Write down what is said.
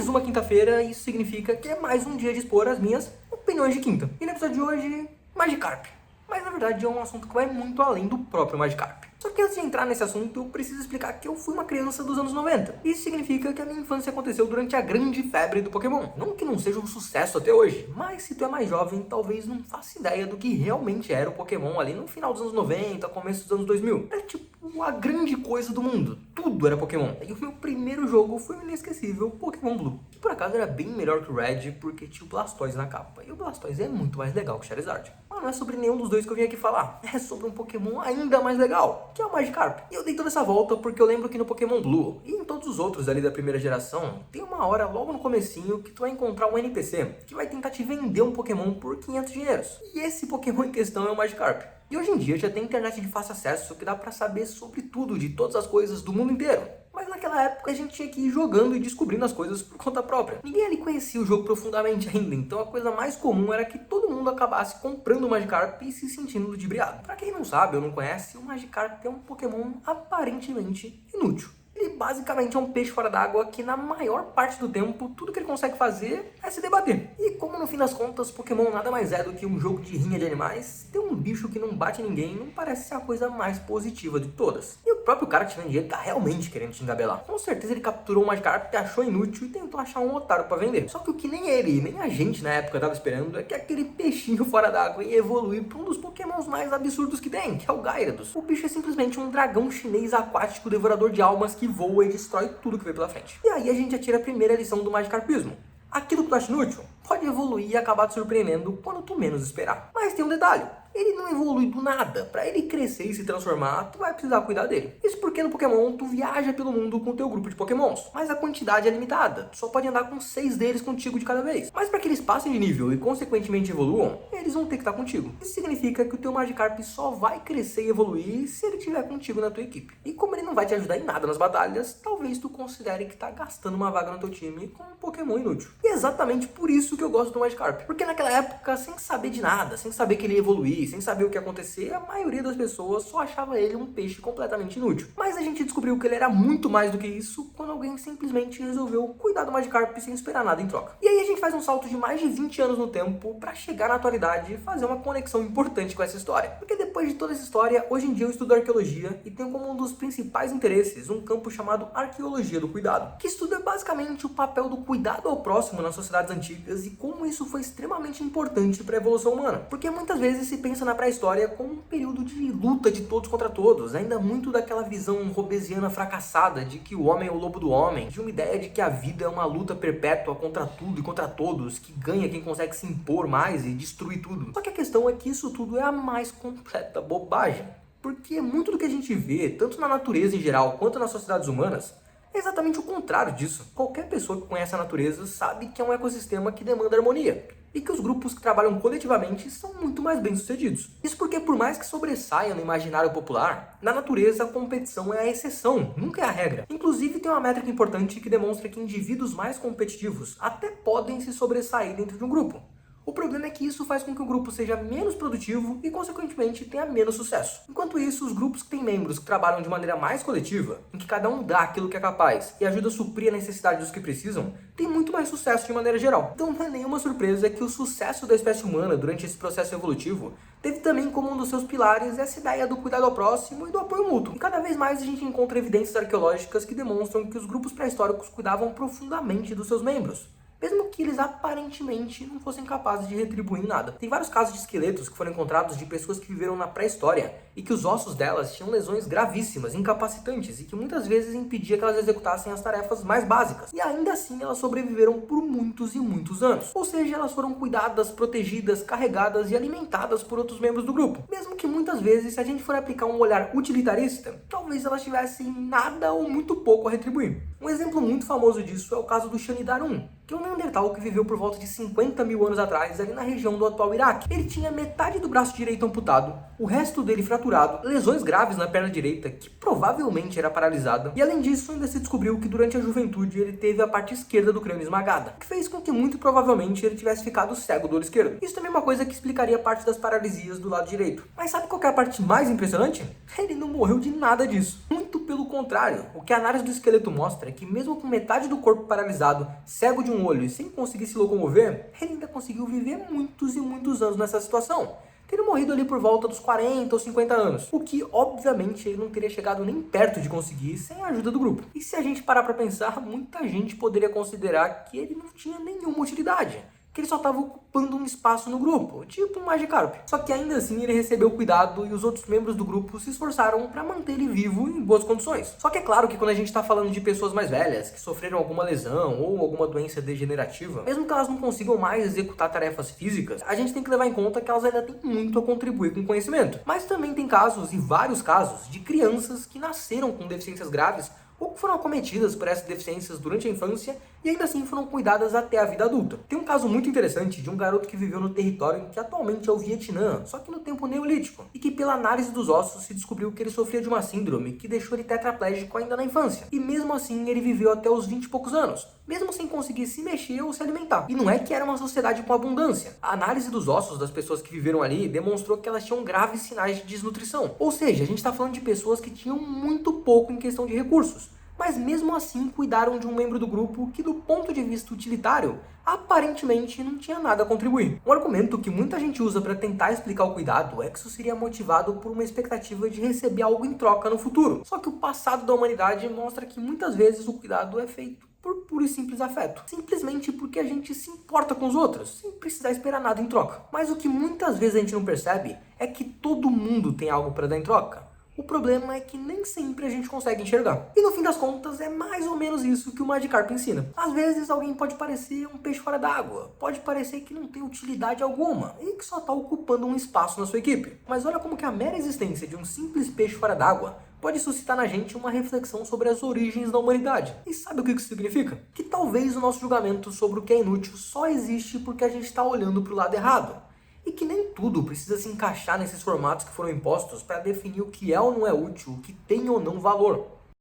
mais uma quinta-feira, isso significa que é mais um dia de expor as minhas opiniões de quinta. E no episódio de hoje, Magikarp. Mas na verdade é um assunto que vai muito além do próprio Magikarp. Só que antes de entrar nesse assunto, eu preciso explicar que eu fui uma criança dos anos 90. Isso significa que a minha infância aconteceu durante a grande febre do Pokémon. Não que não seja um sucesso até hoje, mas se tu é mais jovem, talvez não faça ideia do que realmente era o Pokémon ali no final dos anos 90, começo dos anos 2000. Era tipo a grande coisa do mundo. Tudo era Pokémon. E o meu primeiro jogo foi o inesquecível Pokémon Blue. Que por acaso era bem melhor que o Red, porque tinha o Blastoise na capa. E o Blastoise é muito mais legal que o Charizard. Mas não é sobre nenhum dos dois que eu vim aqui falar. É sobre um Pokémon ainda mais legal, que é o Magikarp. E eu dei toda essa volta porque eu lembro que no Pokémon Blue e em todos os outros ali da primeira geração, tem uma hora logo no comecinho que tu vai encontrar um NPC que vai tentar te vender um Pokémon por 500 dinheiros. E esse Pokémon em questão é o Magikarp. E hoje em dia já tem internet de fácil acesso que dá pra saber sobre tudo, de todas as coisas do mundo inteiro. Mas naquela época a gente tinha que ir jogando e descobrindo as coisas por conta própria. Ninguém ali conhecia o jogo profundamente ainda, então a coisa mais comum era que todo mundo acabasse comprando o Magikarp e se sentindo ludibriado. Pra quem não sabe ou não conhece, o Magikarp é um Pokémon aparentemente inútil. Ele basicamente é um peixe fora d'água que na maior parte do tempo tudo que ele consegue fazer é se debater. E como no fim das contas Pokémon nada mais é do que um jogo de rinha de animais, ter um bicho que não bate ninguém não parece ser a coisa mais positiva de todas. E o próprio cara que te vende ele tá realmente querendo te engabelar. Com certeza ele capturou um Magikarp, achou inútil e tentou achar um otário pra vender. Só que o que nem ele, nem a gente na época tava esperando é que aquele peixinho fora d'água ia evoluir pra um dos Pokémons mais absurdos que tem, que é o Gyarados. O bicho é simplesmente um dragão chinês aquático devorador de almas que voa e destrói tudo que vem pela frente. E aí a gente atira a primeira lição do Magikarpismo. Aquilo que tu acha inútil pode evoluir e acabar te surpreendendo quando tu menos esperar. Mas tem um detalhe. Ele não evolui do nada. Pra ele crescer e se transformar, tu vai precisar cuidar dele. Isso porque no Pokémon, tu viaja pelo mundo com o teu grupo de Pokémons. Mas a quantidade é limitada. Tu só pode andar com 6 deles contigo de cada vez. Mas para que eles passem de nível e consequentemente evoluam, eles vão ter que estar contigo. Isso significa que o teu Magikarp só vai crescer e evoluir se ele estiver contigo na tua equipe. E como ele não vai te ajudar em nada nas batalhas, talvez tu considere que tá gastando uma vaga no teu time com um Pokémon inútil. E é exatamente por isso que eu gosto do Magikarp. Porque naquela época, sem saber de nada, sem saber que ele ia evoluir, sem saber o que ia acontecer, a maioria das pessoas só achava ele um peixe completamente inútil. Mas a gente descobriu que ele era muito mais do que isso quando alguém simplesmente resolveu cuidar do Magikarp sem esperar nada em troca. E aí a gente faz um salto de mais de 20 anos no tempo pra chegar na atualidade e fazer uma conexão importante com essa história. Porque depois de toda essa história, hoje em dia eu estudo arqueologia e tenho como um dos principais interesses um campo chamado Arqueologia do Cuidado, que estuda basicamente o papel do cuidado ao próximo nas sociedades antigas e como isso foi extremamente importante para a evolução humana. Porque muitas vezes se pensa na pré-história como um período de luta de todos contra todos, ainda muito daquela visão hobbesiana fracassada de que o homem é o lobo do homem, de uma ideia de que a vida é uma luta perpétua contra tudo e contra todos, que ganha quem consegue se impor mais e destruir tudo. Só que a questão é que isso tudo é a mais completa bobagem. Porque muito do que a gente vê, tanto na natureza em geral quanto nas sociedades humanas, é exatamente o contrário disso. Qualquer pessoa que conhece a natureza sabe que é um ecossistema que demanda harmonia. E que os grupos que trabalham coletivamente são muito mais bem-sucedidos. Isso porque, por mais que sobressaia no imaginário popular, na natureza a competição é a exceção, nunca é a regra. Inclusive tem uma métrica importante que demonstra que indivíduos mais competitivos até podem se sobressair dentro de um grupo. O problema é que isso faz com que o grupo seja menos produtivo e, consequentemente, tenha menos sucesso. Enquanto isso, os grupos que têm membros que trabalham de maneira mais coletiva, em que cada um dá aquilo que é capaz e ajuda a suprir a necessidade dos que precisam, tem muito mais sucesso de maneira geral. Então não é nenhuma surpresa que o sucesso da espécie humana durante esse processo evolutivo teve também como um dos seus pilares essa ideia do cuidado ao próximo e do apoio mútuo. E cada vez mais a gente encontra evidências arqueológicas que demonstram que os grupos pré-históricos cuidavam profundamente dos seus membros, mesmo que eles aparentemente não fossem capazes de retribuir em nada. Tem vários casos de esqueletos que foram encontrados de pessoas que viveram na pré-história e que os ossos delas tinham lesões gravíssimas, incapacitantes e que muitas vezes impedia que elas executassem as tarefas mais básicas. E ainda assim elas sobreviveram por muitos e muitos anos. Ou seja, elas foram cuidadas, protegidas, carregadas e alimentadas por outros membros do grupo. Mesmo que muitas vezes, se a gente for aplicar um olhar utilitarista, talvez elas tivessem nada ou muito pouco a retribuir. Um exemplo muito famoso disso é o caso do Shanidar I, que é um Neandertal que viveu por volta de 50 mil anos atrás, ali na região do atual Iraque. Ele tinha metade do braço direito amputado, o resto dele fraturado, lesões graves na perna direita, que provavelmente era paralisada, e além disso ainda se descobriu que durante a juventude ele teve a parte esquerda do crânio esmagada, que fez com que muito provavelmente ele tivesse ficado cego do olho esquerdo. Isso também é uma coisa que explicaria parte das paralisias do lado direito. Mas sabe qual que é a parte mais impressionante? Ele não morreu de nada disso. Muito Muito pelo contrário, o que a análise do esqueleto mostra é que mesmo com metade do corpo paralisado, cego de um olho e sem conseguir se locomover, ele ainda conseguiu viver muitos e muitos anos nessa situação, tendo morrido ali por volta dos 40 ou 50 anos, o que obviamente ele não teria chegado nem perto de conseguir sem a ajuda do grupo. E se a gente parar pra pensar, muita gente poderia considerar que ele não tinha nenhuma utilidade, que ele só estava ocupando um espaço no grupo, tipo um Magikarp. Só que ainda assim ele recebeu cuidado e os outros membros do grupo se esforçaram para manter ele vivo em boas condições. Só que é claro que quando a gente está falando de pessoas mais velhas, que sofreram alguma lesão ou alguma doença degenerativa, mesmo que elas não consigam mais executar tarefas físicas, a gente tem que levar em conta que elas ainda têm muito a contribuir com o conhecimento. Mas também tem casos, e vários casos, de crianças que nasceram com deficiências graves ou que foram acometidas por essas deficiências durante a infância e ainda assim foram cuidadas até a vida adulta. Tem um caso muito interessante de um garoto que viveu no território que atualmente é o Vietnã, só que no tempo neolítico, e que pela análise dos ossos se descobriu que ele sofria de uma síndrome que deixou ele tetraplégico ainda na infância. E mesmo assim ele viveu até os 20 e poucos anos, mesmo sem conseguir se mexer ou se alimentar. E não é que era uma sociedade com abundância. A análise dos ossos das pessoas que viveram ali demonstrou que elas tinham graves sinais de desnutrição. Ou seja, a gente está falando de pessoas que tinham muito pouco em questão de recursos, mas mesmo assim cuidaram de um membro do grupo que, do ponto de vista utilitário, aparentemente não tinha nada a contribuir. Um argumento que muita gente usa para tentar explicar o cuidado é que isso seria motivado por uma expectativa de receber algo em troca no futuro. Só que o passado da humanidade mostra que muitas vezes o cuidado é feito por puro e simples afeto. Simplesmente porque a gente se importa com os outros, sem precisar esperar nada em troca. Mas o que muitas vezes a gente não percebe é que todo mundo tem algo para dar em troca. O problema é que nem sempre a gente consegue enxergar. E no fim das contas, é mais ou menos isso que o Magikarp ensina. Às vezes alguém pode parecer um peixe fora d'água, pode parecer que não tem utilidade alguma e que só está ocupando um espaço na sua equipe. Mas olha como que a mera existência de um simples peixe fora d'água pode suscitar na gente uma reflexão sobre as origens da humanidade. E sabe o que isso significa? Que talvez o nosso julgamento sobre o que é inútil só existe porque a gente está olhando para o lado errado. E que nem tudo precisa se encaixar nesses formatos que foram impostos para definir o que é ou não é útil, o que tem ou não valor.